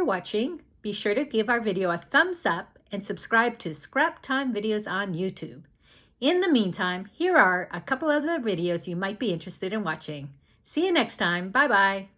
watching. Be sure to give our video a thumbs up and subscribe to Scrap Time Videos on YouTube. In the meantime, here are a couple other videos you might be interested in watching. See you next time. Bye-bye.